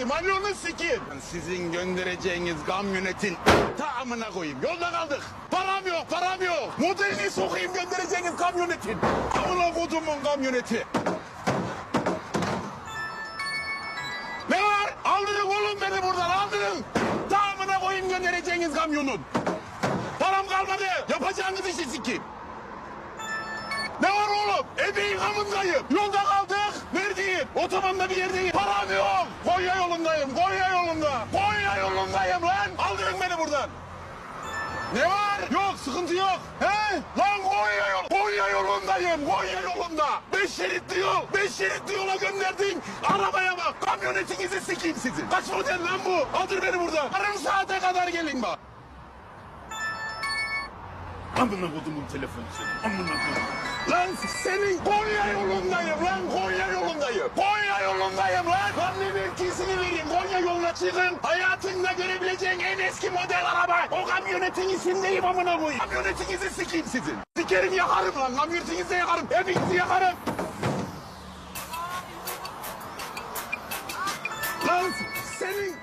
sikeyim. Alonu sikeyim. Sizin göndereceğiniz kamyonetin tamamına koyayım. Yolda kaldık. Param yok, param yok. Modelini sokayım göndereceğiniz kamyonetin. Amına kodumun kamyoneti. Ne var? Aldırın oğlum beni buradan, aldırın. Tamamına koyayım göndereceğiniz kamyonun. Param kalmadı. Yapacağınız işi sikeyim. Ne var oğlum? Ebeğin amındayım. Yolda kaldık. Neredeyim? Otobanda bir yerdeyim. Param yok. Konya yolundayım. Konya yolunda. Konya yolundayım lan. Aldırın beni buradan. Ne var? Yok, sıkıntı yok. He? Lan Konya yol. Konya yolundayım. Konya yolunda. 5 şeritli yol. 5 şeritli yola gönderdin. Arabaya bak. Kamyonetinizi sikeyim sizin. Kaç model lan bu? Aldır beni buradan. Yarım saate kadar gelin bak. Amına kodumun telefonu senin. Amına kodum. Lan senin Konya yolundayım lan. Konya yolundayım. Konya yolundayım lan. Lan ne mevkisini vereyim. Konya yoluna çıkın. Hayatında görebileceğin en eski model araba. O kamyonetin içindeyim amına koyayım. Kamyonetinizi sikeyim sizin. Sikerim yakarım lan. Kamyonetinizi yakarım. Hepinizi yakarım. Lan senin